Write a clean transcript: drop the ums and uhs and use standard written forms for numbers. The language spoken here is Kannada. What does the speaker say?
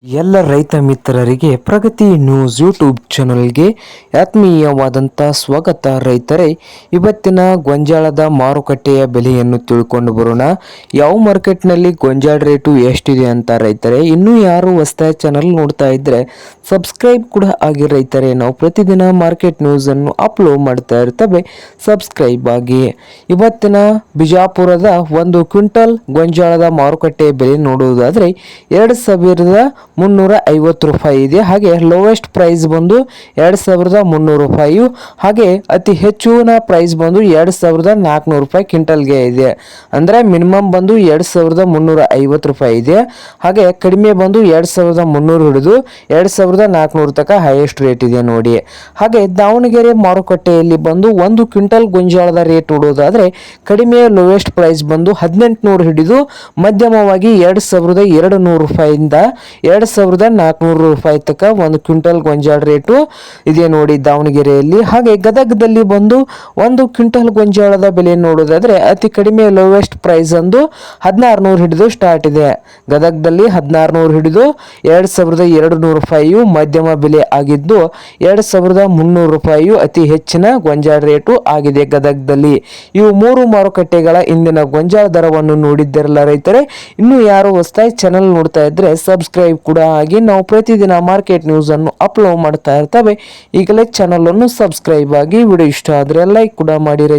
ಎಲ್ಲ ರೈತ ಮಿತ್ರರಿಗೆ ಪ್ರಗತಿ ನ್ಯೂಸ್ ಯೂಟ್ಯೂಬ್ ಚಾನಲ್ಗೆ ಆತ್ಮೀಯವಾದಂಥ ಸ್ವಾಗತ. ರೈತರೇ, ಇವತ್ತಿನ ಗೊಂಜಾಳದ ಮಾರುಕಟ್ಟೆಯ ಬೆಲೆಯನ್ನು ತಿಳ್ಕೊಂಡು ಬರೋಣ. ಯಾವ ಮಾರ್ಕೆಟ್ನಲ್ಲಿ ಗೊಂಜಾಳ ರೇಟು ಎಷ್ಟಿದೆ ಅಂತ ರೈತರೇ. ಇನ್ನೂ ಯಾರು ಹೊಸದಾಗಿ ಚಾನಲ್ ನೋಡ್ತಾ ಇದ್ದರೆ ಸಬ್ಸ್ಕ್ರೈಬ್ ಕೂಡ ಆಗಿ ರೈತರೇ. ನಾವು ಪ್ರತಿದಿನ ಮಾರ್ಕೆಟ್ ನ್ಯೂಸನ್ನು ಅಪ್ಲೋಡ್ ಮಾಡ್ತಾ ಇರ್ತವೆ, ಸಬ್ಸ್ಕ್ರೈಬ್ ಆಗಿ. ಇವತ್ತಿನ ಬಿಜಾಪುರದ 1 ಕ್ವಿಂಟಲ್ ಗೊಂಜಾಳದ ಮಾರುಕಟ್ಟೆಯ ಬೆಲೆ ನೋಡುವುದಾದರೆ 2,350 ರೂಪಾಯಿ ಇದೆ. ಹಾಗೆ ಲೋವೆಸ್ಟ್ ಪ್ರೈಸ್ ಬಂದು 2,300 ರೂಪಾಯಿ. ಹಾಗೆ ಅತಿ ಹೆಚ್ಚಿನ ಪ್ರೈಸ್ ಬಂದು 2,400 ರೂಪಾಯಿ ಕ್ವಿಂಟಲ್ಗೆ ಇದೆ. ಅಂದರೆ ಮಿನಿಮಮ್ ಬಂದು 2,350 ರೂಪಾಯಿ ಇದೆ. ಹಾಗೆ ಕಡಿಮೆ ಬಂದು 2,300 ಹಿಡಿದು 2,400 ತನಕ ಹೈಯೆಸ್ಟ್ ರೇಟ್ ಇದೆ ನೋಡಿ. ಹಾಗೆ ದಾವಣಗೆರೆ ಮಾರುಕಟ್ಟೆಯಲ್ಲಿ ಬಂದು 1 ಕ್ವಿಂಟಲ್ ಗೊಂಜಾಳದ ರೇಟ್ ನೋಡೋದಾದ್ರೆ ಕಡಿಮೆ ಲೋವೆಸ್ಟ್ ಪ್ರೈಸ್ ಬಂದು 1,800 ಹಿಡಿದು ಮಧ್ಯಮವಾಗಿ 2,200 ರೂಪಾಯಿಂದ 2,400 ರೂಪಾಯಿ ತನಕ 1 ಕ್ವಿಂಟಲ್ ಗೊಂಜಾಳ ರೇಟು ಇದೆ ನೋಡಿ ದಾವಣಗೆರೆಯಲ್ಲಿ. ಹಾಗೆ ಗದಗದಲ್ಲಿ ಬಂದು 1 ಕ್ವಿಂಟಲ್ ಗೊಂಜಾಳದ ಬೆಲೆ ನೋಡೋದಾದ್ರೆ ಅತಿ ಕಡಿಮೆ ಲೋವೆಸ್ಟ್ ಪ್ರೈಸ್ ಅಂದು 1,600 ಹಿಡಿದು ಸ್ಟಾರ್ಟ್ ಇದೆ. ಗದಗದಲ್ಲಿ 1,600 ಹಿಡಿದು 2,200 ರೂಪಾಯಿಯು ಮಧ್ಯಮ ಬೆಲೆ ಆಗಿದ್ದು 2,300 ರೂಪಾಯಿಯು ಅತಿ ಹೆಚ್ಚಿನ ಗೊಂಜಾಳ ರೇಟು ಆಗಿದೆ ಗದಗದಲ್ಲಿ. ಇವು 3 ಮಾರುಕಟ್ಟೆಗಳ ಇಂದಿನ ಗೊಂಜಾಳ ದರವನ್ನು ನೋಡಿದ್ದರಲ್ಲ ರೈತರೇ. ಇನ್ನು ಯಾರು ಹೊಸದಾಗಿ ಚಾನಲ್ ನೋಡ್ತಾ ಇದ್ರೆ ಸಬ್ಸ್ಕ್ರೈಬ್ ಕೂಡ ಆಗಿ. ನಾವು ಪ್ರತಿದಿನ ಮಾರ್ಕೆಟ್ ನ್ಯೂಸ್ ಅನ್ನು ಅಪ್ಲೋಡ್ ಮಾಡ್ತಾ ಇರ್ತವೆ. ಈಗಲೇ ಚಾನಲ್ ಅನ್ನು ಸಬ್ಸ್ಕ್ರೈಬ್ ಆಗಿ. ವಿಡಿಯೋ ಇಷ್ಟ ಆದ್ರೆ ಲೈಕ್ ಕೂಡ ಮಾಡಿ ರೈತ.